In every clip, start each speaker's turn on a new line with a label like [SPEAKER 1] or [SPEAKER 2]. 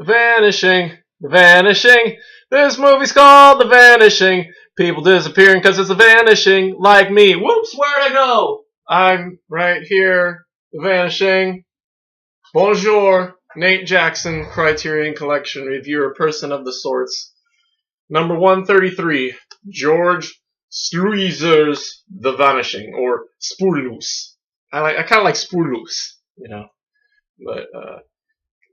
[SPEAKER 1] Vanishing, vanishing. This movie's called The Vanishing. People disappearing because it's a vanishing, like me. Whoops, where'd I go? I'm right here, vanishing. Bonjour, Nate Jackson, Criterion Collection reviewer, person of the sorts. Number 133, George Sluizer's The Vanishing, or Spoorloos. I kind of like Spoorloos, but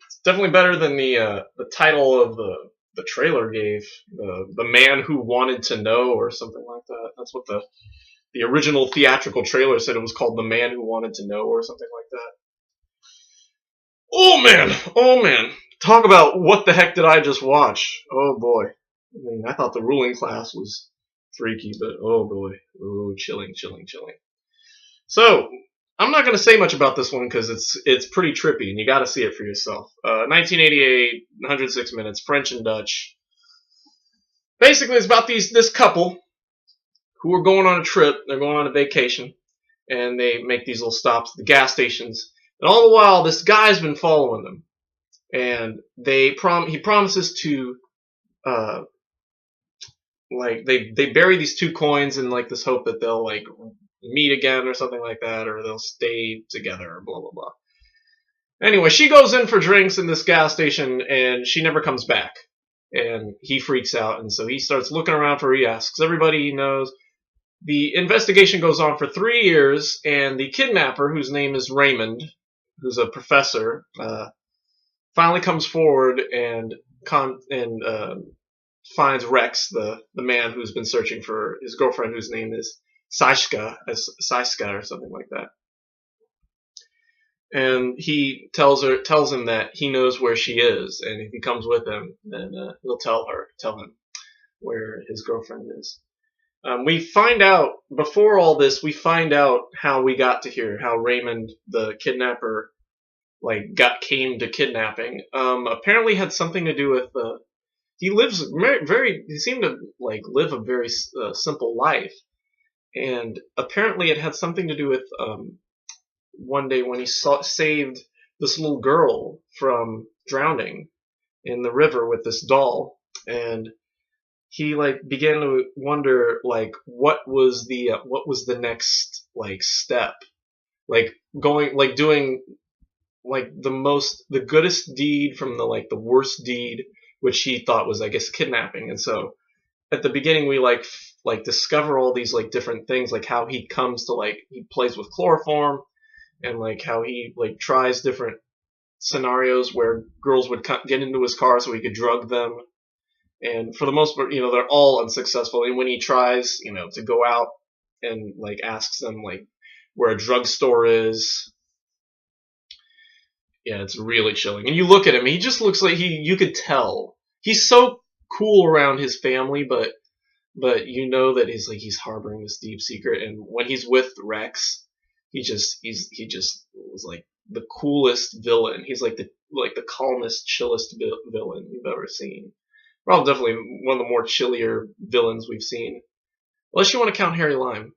[SPEAKER 1] it's definitely better than the title of the trailer gave, the man who wanted to know, or something like that. That's what the original theatrical trailer said. It was called The Man Who Wanted to Know, or something like that. Oh man, talk about what the heck did I just watch? Oh boy, I thought the ruling class was freaky, but oh boy, oh chilling. So I'm not going to say much about this one because it's pretty trippy, and you got to see it for yourself. 1988, 106 minutes, French and Dutch. Basically, it's about this couple who are going on a trip. They're going on a vacation, and they make these little stops at the gas stations. And all the while, this guy's been following them, and he promises to, they bury these two coins in this hope that they'll meet again or something like that, or they'll stay together, blah blah blah. Anyway, she goes in for drinks in this gas station, and she never comes back, and he freaks out, and so he starts looking around for he asks everybody he knows. The investigation goes on for 3 years, and the kidnapper, whose name is Raymond, who's a professor, finally comes forward and finds Rex, the man who's been searching for his girlfriend, whose name is Saiska or something like that. And he tells him that he knows where she is, and if he comes with him, then he'll tell him where his girlfriend is. We find out, before all this, how we got to here, how Raymond, the kidnapper, came to kidnapping. Apparently had something to do with, he seemed to, live a very simple life. And apparently it had something to do with, one day when he saved this little girl from drowning in the river with this doll, and he began to wonder what was the next step, doing the goodest deed from the worst deed, which he thought was, I guess, kidnapping. And so at the beginning we discover all these different things, how he comes to he plays with chloroform, and how he tries different scenarios where girls would get into his car so he could drug them. And for the most part, they're all unsuccessful. And when he tries, to go out and asks them where a drugstore is, yeah, it's really chilling. And you look at him, he just looks like you could tell he's so cool around his family, but that he's harboring this deep secret. And when he's with Rex, he just was the coolest villain. He's the calmest, chillest villain you've ever seen. Well, definitely one of the more chillier villains we've seen. Unless you want to count Harry Lime.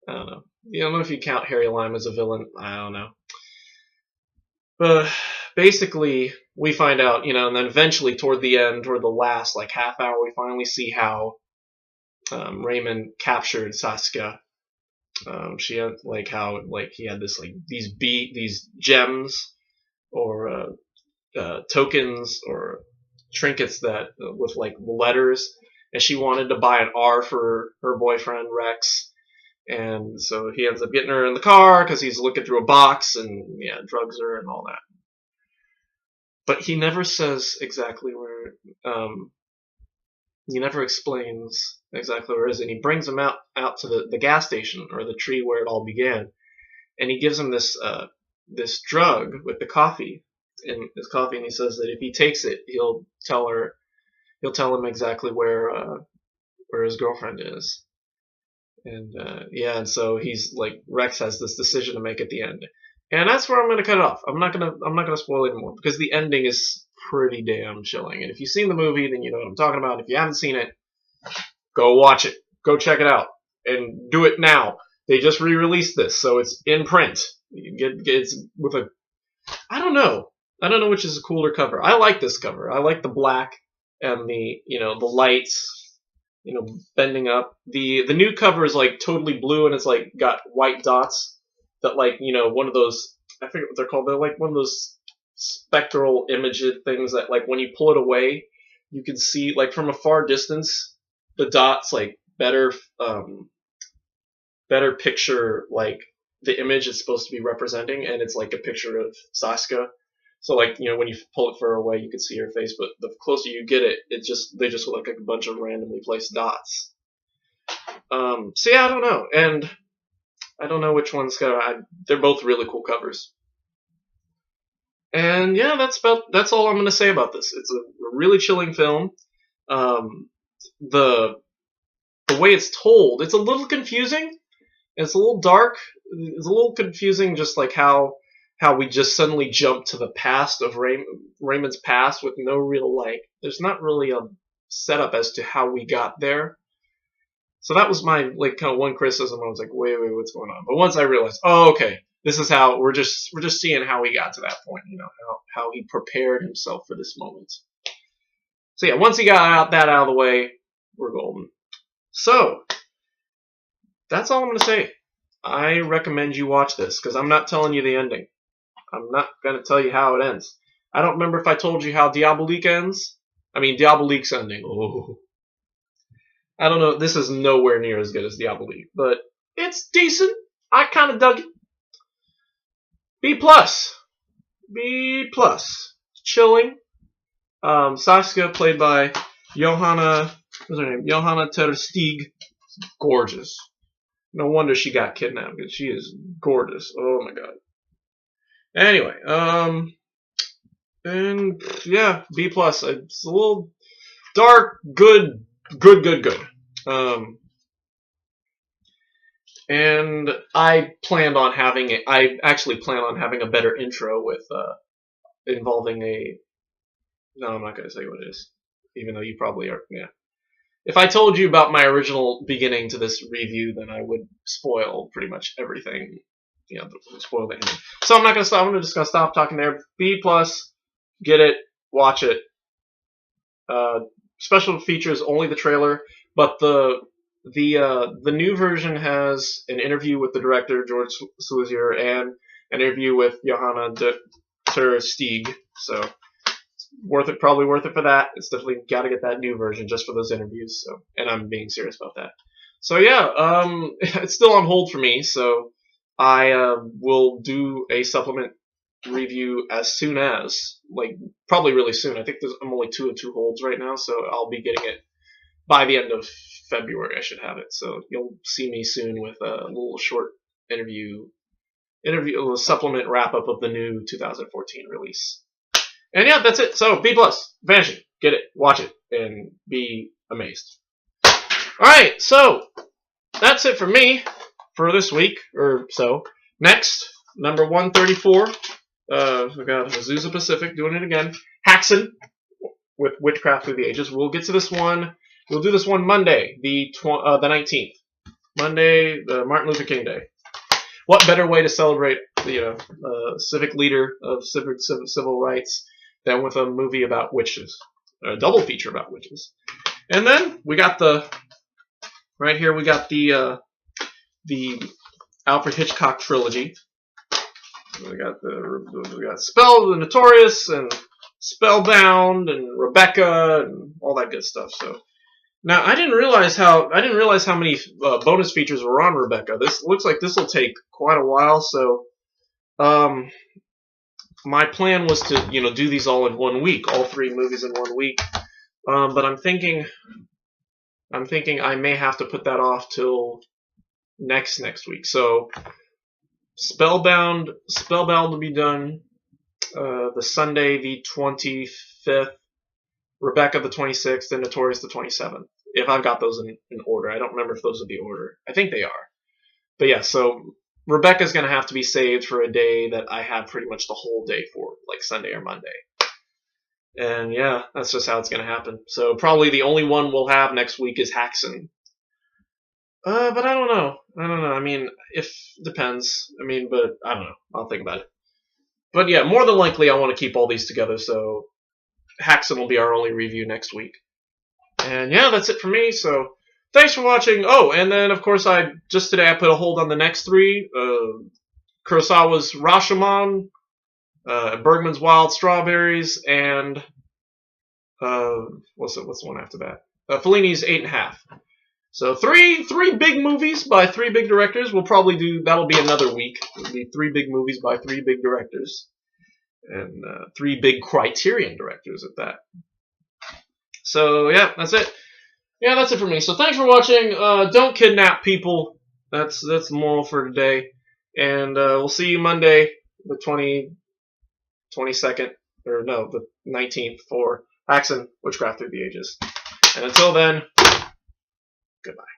[SPEAKER 1] I don't know. I don't know if you count Harry Lime as a villain. I don't know. But basically, we find out, and then eventually toward the end, toward the last half hour, we finally see how Raymond captured Saskia. She had how he had these gems or tokens or trinkets that with letters, and she wanted to buy an R for her boyfriend Rex, and so he ends up getting her in the car because he's looking through a box and drugs her and all that. But he never says exactly where. He never explains exactly where it is, and he brings him out to the gas station, or the tree where it all began, and he gives him this drug with the coffee in his coffee, and he says that if he takes it, he'll tell him exactly where his girlfriend is. And and so he's Rex has this decision to make at the end, and that's where I'm gonna cut it off. I'm not gonna spoil it anymore because the ending is pretty damn chilling. And if you've seen the movie, then you know what I'm talking about. If you haven't seen it, go watch it. Go check it out, and do it now. They just re-released this, so it's in print. It's with I don't know. I don't know which is a cooler cover. I like this cover. I like the black and the the lights, bending up. The new cover is like totally blue and it's like got white dots that like one of those, I forget what they're called. They're like one of those spectral image things that like when you pull it away, you can see like from a far distance the dots like better picture like the image it's supposed to be representing, and it's like a picture of Sasuke. So like when you pull it far away, you can see her face, but the closer you get it, they just look like a bunch of randomly placed dots. So yeah, I don't know, and I don't know which one's gonna. They're both really cool covers, and yeah, that's all I'm gonna say about this. It's a really chilling film. The the way it's told, it's a little confusing. It's a little dark. It's a little confusing, just like how we just suddenly jump to the past of Raymond's past with no real like. There's not really a setup as to how we got there. So that was my like kind of one criticism. I was like, wait, what's going on? But once I realized, oh, okay, this is how we're just seeing how he got to that point. How he prepared himself for this moment. So yeah, once he got that out of the way, we're golden. So that's all I'm going to say. I recommend you watch this because I'm not telling you the ending. I'm not going to tell you how it ends. I don't remember if I told you how Diabolique ends. I mean, Diabolique's ending. Oh. I don't know. This is nowhere near as good as Diabolique, but it's decent. I kind of dug it. B plus. B plus. Chilling. Sasuke, played by Johanna. What's her name? Johanna Tersteeg. Gorgeous. No wonder she got kidnapped, because she is gorgeous. Oh my god. Anyway, and yeah, B plus. It's a little dark, good. And I actually plan on having a better intro with involving a. No, I'm not going to say what it is, even though you probably are. Yeah. If I told you about my original beginning to this review, then I would spoil pretty much everything. Spoil the ending. So I'm not going to stop. I'm just going to stop talking there. B plus, get it, watch it. Special features only the trailer, but the new version has an interview with the director George Sluzier and an interview with Johanna Ter Steeg. So probably worth it for that. It's definitely got to get that new version just for those interviews. So, and I'm being serious about that. So yeah, it's still on hold for me. So I will do a supplement review as soon as, like, probably really soon. I think I'm only 2 holds right now, so I'll be getting it by the end of February. I should have it. So you'll see me soon with a little short interview, a supplement wrap up of the new 2014 release. And yeah, that's it. So B plus, Vanishing, get it, watch it, and be amazed. All right, so that's it for me for this week or so. Next, number 134. We got Azusa Pacific doing it again. Haxon with Witchcraft Through the Ages. We'll get to this one. We'll do this one Monday, the 19th. Monday, the Martin Luther King Day. What better way to celebrate civic leader of civil rights than with a movie about witches, a double feature about witches. And then we got right here we got the Alfred Hitchcock trilogy. We got Spell, the Notorious, and Spellbound, and Rebecca, and all that good stuff. So now I didn't realize how many bonus features were on Rebecca. This looks like this will take quite a while. So my plan was to do these all in 1 week, all 3 movies in 1 week. But I'm thinking I may have to put that off till next week. So Spellbound will be done the Sunday the 25th, Rebecca the 26th, and Notorious the 27th. If I've got those in order. I don't remember if those are the order. I think they are. But yeah, so Rebecca's going to have to be saved for a day that I have pretty much the whole day for, like Sunday or Monday. And yeah, that's just how it's going to happen. So probably the only one we'll have next week is Haxon. But I don't know. I mean, depends. I mean, but I don't know. I'll think about it. But yeah, more than likely I want to keep all these together, so Haxon will be our only review next week. And yeah, that's it for me, so thanks for watching. Oh, and then of course just today I put a hold on the next 3. Kurosawa's Rashomon, Bergman's Wild Strawberries, and what's the one after that? Fellini's 8.5. So three big movies by 3 big directors. That'll be another week. It'll be 3 big movies by 3 big directors. And 3 big Criterion directors at that. So yeah, that's it. Yeah, that's it for me. So thanks for watching. Don't kidnap people. That's the moral for today. And we'll see you Monday, the 22nd, or no, the 19th for Haxon, Witchcraft Through the Ages. And until then, goodbye.